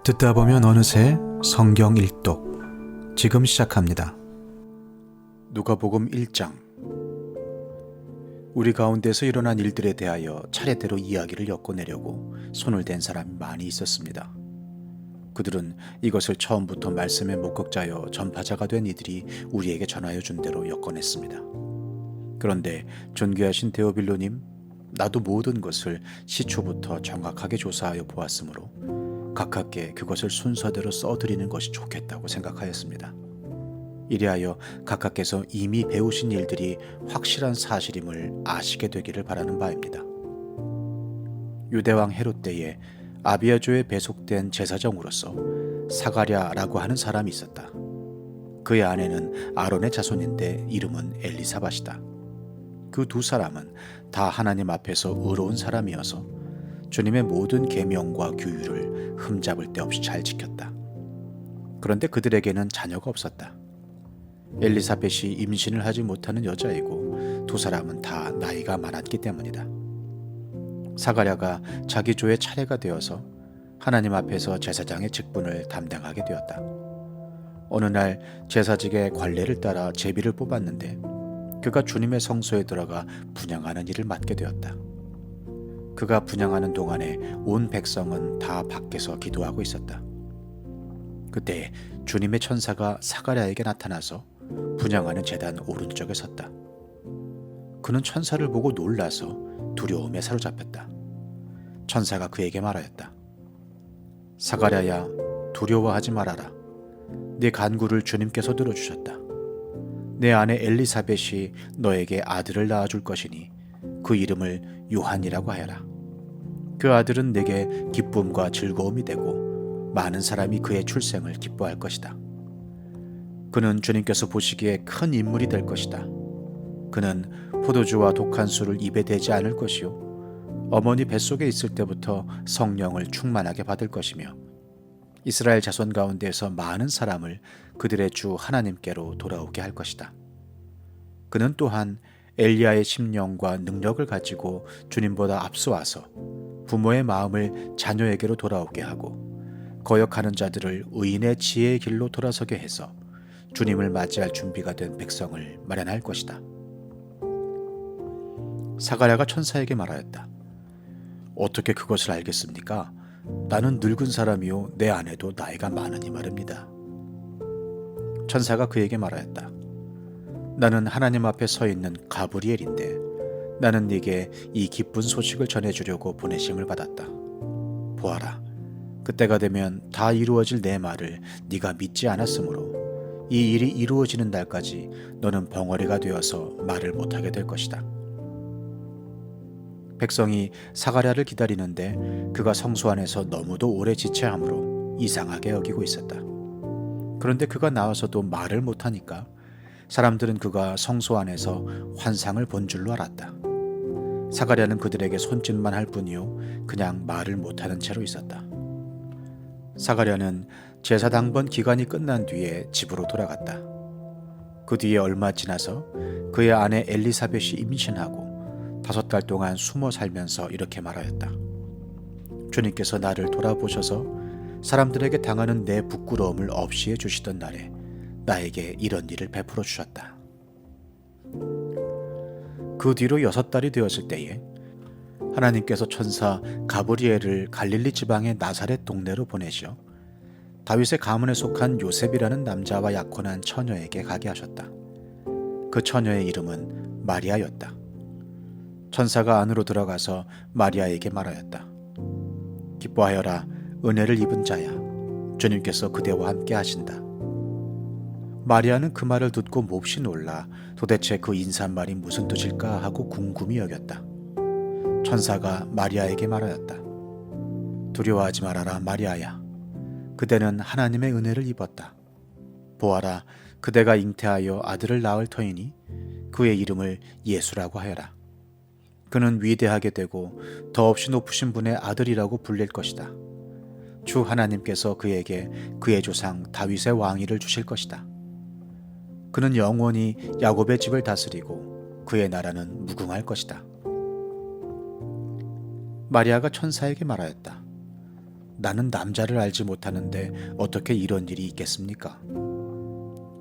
듣다 보면 어느새 성경 일독 지금 시작합니다. 누가복음 1장. 우리 가운데서 일어난 일들에 대하여 차례대로 이야기를 엮어내려고 손을 댄 사람이 많이 있었습니다. 그들은 이것을 처음부터 말씀의 목격자여 전파자가 된 이들이 우리에게 전하여 준 대로 엮어냈습니다. 그런데 존귀하신 데오빌로님, 나도 모든 것을 시초부터 정확하게 조사하여 보았으므로 가깝게 그것을 순서대로 써드리는 것이 좋겠다고 생각하였습니다. 이리하여 각각께서 이미 배우신 일들이 확실한 사실임을 아시게 되기를 바라는 바입니다. 유대왕 헤롯 때에 아비아조에 배속된 제사장으로서 사가랴라고 하는 사람이 있었다. 그의 아내는 아론의 자손인데 이름은 엘리사밧이다. 그 두 사람은 다 하나님 앞에서 의로운 사람이어서 주님의 모든 계명과 규율을 흠잡을 데 없이 잘 지켰다. 그런데 그들에게는 자녀가 없었다. 엘리사벳이 임신을 하지 못하는 여자이고 두 사람은 다 나이가 많았기 때문이다. 사가랴가 자기 조의 차례가 되어서 하나님 앞에서 제사장의 직분을 담당하게 되었다. 어느 날 제사직의 관례를 따라 제비를 뽑았는데 그가 주님의 성소에 들어가 분향하는 일을 맡게 되었다. 그가 분향하는 동안에 온 백성은 다 밖에서 기도하고 있었다. 그때 주님의 천사가 사가랴에게 나타나서 분향하는 제단 오른쪽에 섰다. 그는 천사를 보고 놀라서 두려움에 사로잡혔다. 천사가 그에게 말하였다. 사가랴야, 두려워하지 말아라. 네 간구를 주님께서 들어주셨다. 내 아내 엘리사벳이 너에게 아들을 낳아줄 것이니 그 이름을 요한이라고 하여라. 그 아들은 내게 기쁨과 즐거움이 되고 많은 사람이 그의 출생을 기뻐할 것이다. 그는 주님께서 보시기에 큰 인물이 될 것이다. 그는 포도주와 독한 술을 입에 대지 않을 것이요 어머니 뱃속에 있을 때부터 성령을 충만하게 받을 것이며 이스라엘 자손 가운데에서 많은 사람을 그들의 주 하나님께로 돌아오게 할 것이다. 그는 또한 엘리야의 심령과 능력을 가지고 주님보다 앞서와서 부모의 마음을 자녀에게로 돌아오게 하고 거역하는 자들을 의인의 지혜의 길로 돌아서게 해서 주님을 맞이할 준비가 된 백성을 마련할 것이다. 사가랴가 천사에게 말하였다. 어떻게 그것을 알겠습니까? 나는 늙은 사람이요 내 아내도 나이가 많으니 말입니다. 천사가 그에게 말하였다. 나는 하나님 앞에 서 있는 가브리엘인데 나는 네게 이 기쁜 소식을 전해주려고 보내심을 받았다. 보아라, 그때가 되면 다 이루어질 내 말을 네가 믿지 않았으므로 이 일이 이루어지는 날까지 너는 벙어리가 되어서 말을 못하게 될 것이다. 백성이 사가랴를 기다리는데 그가 성소 안에서 너무도 오래 지체하므로 이상하게 여기고 있었다. 그런데 그가 나와서도 말을 못하니까 사람들은 그가 성소 안에서 환상을 본 줄로 알았다. 사가랴는 그들에게 손짓만 할 뿐이요 그냥 말을 못하는 채로 있었다. 사가랴는 제사 당번 기간이 끝난 뒤에 집으로 돌아갔다. 그 뒤에 얼마 지나서 그의 아내 엘리사벳이 임신하고 5달 동안 숨어 살면서 이렇게 말하였다. 주님께서 나를 돌아보셔서 사람들에게 당하는 내 부끄러움을 없이 해주시던 날에 나에게 이런 일을 베풀어 주셨다. 그 뒤로 6달이 되었을 때에 하나님께서 천사 가브리엘을 갈릴리 지방의 나사렛 동네로 보내시어 다윗의 가문에 속한 요셉이라는 남자와 약혼한 처녀에게 가게 하셨다. 그 처녀의 이름은 마리아였다. 천사가 안으로 들어가서 마리아에게 말하였다. 기뻐하여라, 은혜를 입은 자야. 주님께서 그대와 함께 하신다. 마리아는 그 말을 듣고 몹시 놀라 도대체 그 인사말이 무슨 뜻일까 하고 궁금히 여겼다. 천사가 마리아에게 말하였다. 두려워하지 말아라, 마리아야. 그대는 하나님의 은혜를 입었다. 보아라, 그대가 잉태하여 아들을 낳을 터이니 그의 이름을 예수라고 하여라. 그는 위대하게 되고 더없이 높으신 분의 아들이라고 불릴 것이다. 주 하나님께서 그에게 그의 조상 다윗의 왕위를 주실 것이다. 그는 영원히 야곱의 집을 다스리고 그의 나라는 무궁할 것이다. 마리아가 천사에게 말하였다. 나는 남자를 알지 못하는데 어떻게 이런 일이 있겠습니까?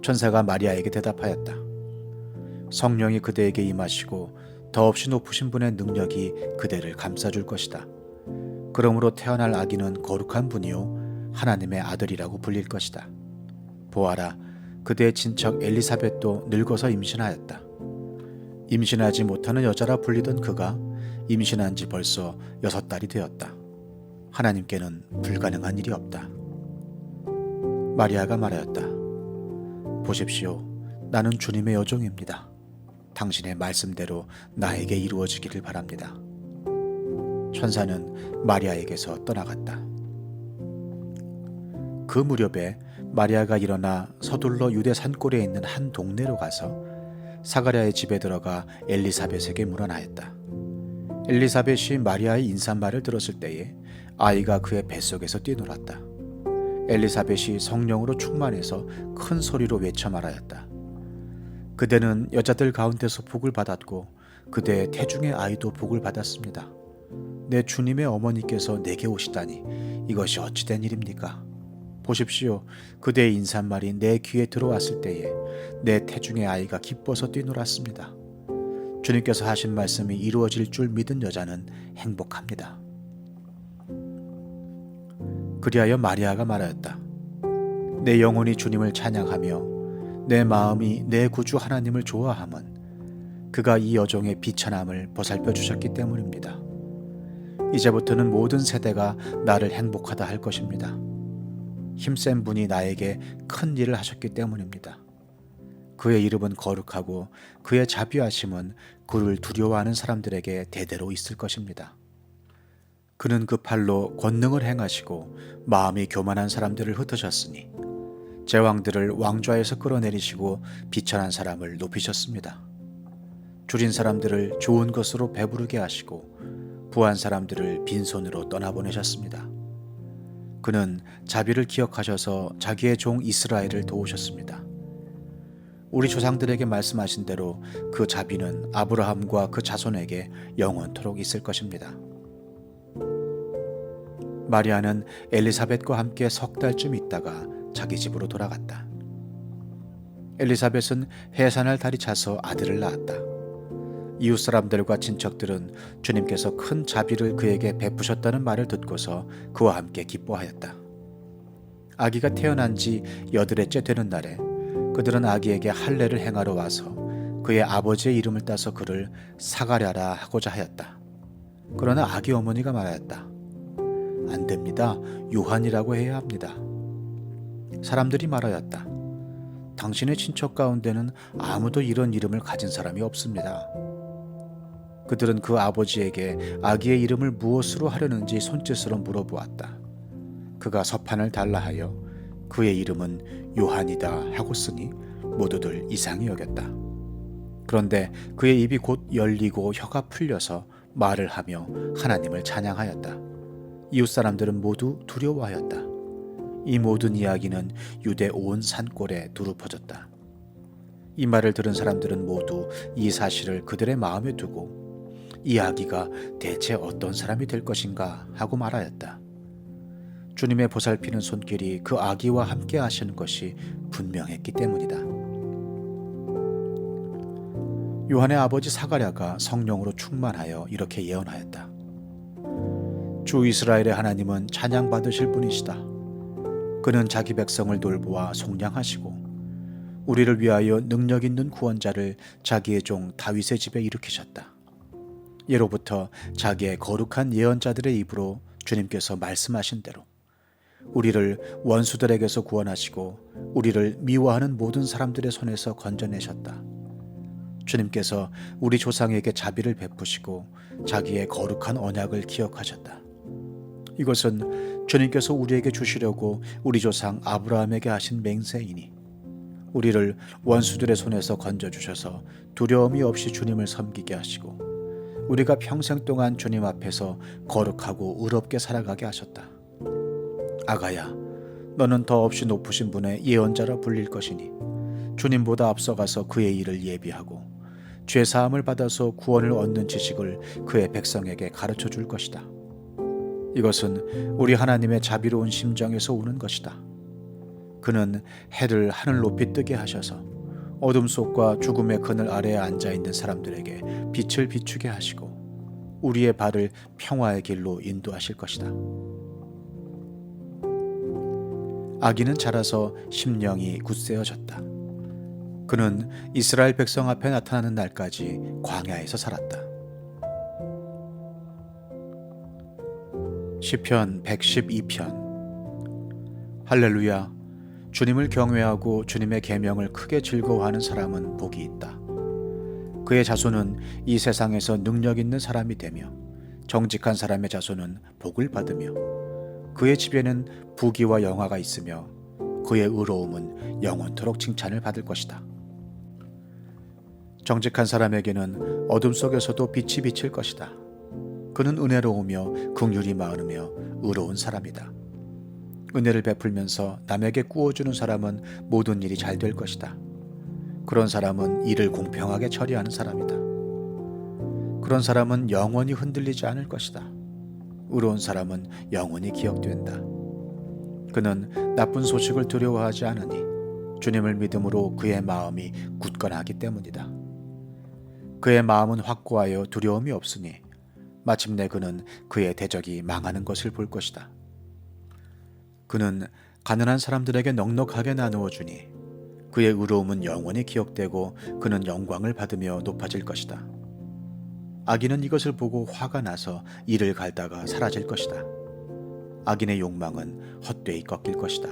천사가 마리아에게 대답하였다. 성령이 그대에게 임하시고 더없이 높으신 분의 능력이 그대를 감싸줄 것이다. 그러므로 태어날 아기는 거룩한 분이요 하나님의 아들이라고 불릴 것이다. 보아라, 그대의 친척 엘리사벳도 늙어서 임신하였다. 임신하지 못하는 여자라 불리던 그가 임신한 지 벌써 6달이 되었다. 하나님께는 불가능한 일이 없다. 마리아가 말하였다. 보십시오. 나는 주님의 여종입니다. 당신의 말씀대로 나에게 이루어지기를 바랍니다. 천사는 마리아에게서 떠나갔다. 그 무렵에 마리아가 일어나 서둘러 유대 산골에 있는 한 동네로 가서 사가랴의 집에 들어가 엘리사벳에게 물어나였다. 엘리사벳이 마리아의 인사말을 들었을 때에 아이가 그의 뱃속에서 뛰놀았다. 엘리사벳이 성령으로 충만해서 큰 소리로 외쳐 말하였다. 그대는 여자들 가운데서 복을 받았고 그대의 태중의 아이도 복을 받았습니다. 내 주님의 어머니께서 내게 오시다니 이것이 어찌된 일입니까? 보십시오. 그대의 인사말이 내 귀에 들어왔을 때에 내 태중의 아이가 기뻐서 뛰놀았습니다. 주님께서 하신 말씀이 이루어질 줄 믿은 여자는 행복합니다. 그리하여 마리아가 말하였다. 내 영혼이 주님을 찬양하며 내 마음이 내 구주 하나님을 좋아함은 그가 이 여종의 비천함을 보살펴 주셨기 때문입니다. 이제부터는 모든 세대가 나를 행복하다 할 것입니다. 힘센 분이 나에게 큰 일을 하셨기 때문입니다. 그의 이름은 거룩하고 그의 자비하심은 그를 두려워하는 사람들에게 대대로 있을 것입니다. 그는 그 팔로 권능을 행하시고 마음이 교만한 사람들을 흩으셨으니 제왕들을 왕좌에서 끌어내리시고 비천한 사람을 높이셨습니다. 줄인 사람들을 좋은 것으로 배부르게 하시고 부한 사람들을 빈손으로 떠나보내셨습니다. 그는 자비를 기억하셔서 자기의 종 이스라엘을 도우셨습니다. 우리 조상들에게 말씀하신 대로 그 자비는 아브라함과 그 자손에게 영원토록 있을 것입니다. 마리아는 엘리사벳과 함께 3달쯤 있다가 자기 집으로 돌아갔다. 엘리사벳은 해산할 달이 차서 아들을 낳았다. 이웃 사람들과 친척들은 주님께서 큰 자비를 그에게 베푸셨다는 말을 듣고서 그와 함께 기뻐하였다. 아기가 태어난 지 8회째 되는 날에 그들은 아기에게 할례를 행하러 와서 그의 아버지의 이름을 따서 그를 사가랴라 하고자 하였다. 그러나 아기 어머니가 말하였다. 안 됩니다. 요한이라고 해야 합니다. 사람들이 말하였다. 당신의 친척 가운데는 아무도 이런 이름을 가진 사람이 없습니다. 그들은 그 아버지에게 아기의 이름을 무엇으로 하려는지 손짓으로 물어보았다. 그가 서판을 달라 하여 그의 이름은 요한이다 하고 쓰니 모두들 이상히 여겼다. 그런데 그의 입이 곧 열리고 혀가 풀려서 말을 하며 하나님을 찬양하였다. 이웃 사람들은 모두 두려워하였다. 이 모든 이야기는 유대 온 산골에 두루 퍼졌다. 이 말을 들은 사람들은 모두 이 사실을 그들의 마음에 두고 이 아기가 대체 어떤 사람이 될 것인가 하고 말하였다. 주님의 보살피는 손길이 그 아기와 함께 하시는 것이 분명했기 때문이다. 요한의 아버지 사가랴가 성령으로 충만하여 이렇게 예언하였다. 주 이스라엘의 하나님은 찬양받으실 분이시다. 그는 자기 백성을 돌보아 속량하시고 우리를 위하여 능력 있는 구원자를 자기의 종 다윗의 집에 일으키셨다. 예로부터 자기의 거룩한 예언자들의 입으로 주님께서 말씀하신 대로 우리를 원수들에게서 구원하시고 우리를 미워하는 모든 사람들의 손에서 건져내셨다. 주님께서 우리 조상에게 자비를 베푸시고 자기의 거룩한 언약을 기억하셨다. 이것은 주님께서 우리에게 주시려고 우리 조상 아브라함에게 하신 맹세이니 우리를 원수들의 손에서 건져주셔서 두려움이 없이 주님을 섬기게 하시고 우리가 평생 동안 주님 앞에서 거룩하고 의롭게 살아가게 하셨다. 아가야, 너는 더없이 높으신 분의 예언자라 불릴 것이니 주님보다 앞서가서 그의 일을 예비하고 죄사함을 받아서 구원을 얻는 지식을 그의 백성에게 가르쳐 줄 것이다. 이것은 우리 하나님의 자비로운 심정에서 오는 것이다. 그는 해를 하늘 높이 뜨게 하셔서 어둠 속과 죽음의 그늘 아래에 앉아있는 사람들에게 빛을 비추게 하시고 우리의 발을 평화의 길로 인도하실 것이다. 아기는 자라서 심령이 굳세어졌다. 그는 이스라엘 백성 앞에 나타나는 날까지 광야에서 살았다. 시편 112편. 할렐루야. 주님을 경외하고 주님의 계명을 크게 즐거워하는 사람은 복이 있다. 그의 자손은 이 세상에서 능력 있는 사람이 되며 정직한 사람의 자손은 복을 받으며 그의 집에는 부귀와 영화가 있으며 그의 의로움은 영원토록 칭찬을 받을 것이다. 정직한 사람에게는 어둠 속에서도 빛이 비칠 것이다. 그는 은혜로우며 긍휼이 많으며 의로운 사람이다. 은혜를 베풀면서 남에게 꾸어주는 사람은 모든 일이 잘 될 것이다. 그런 사람은 일을 공평하게 처리하는 사람이다. 그런 사람은 영원히 흔들리지 않을 것이다. 의로운 사람은 영원히 기억된다. 그는 나쁜 소식을 두려워하지 않으니 주님을 믿음으로 그의 마음이 굳건하기 때문이다. 그의 마음은 확고하여 두려움이 없으니 마침내 그는 그의 대적이 망하는 것을 볼 것이다. 그는 가난한 사람들에게 넉넉하게 나누어 주니 그의 의로움은 영원히 기억되고 그는 영광을 받으며 높아질 것이다. 악인은 이것을 보고 화가 나서 이를 갈다가 사라질 것이다. 악인의 욕망은 헛되이 꺾일 것이다.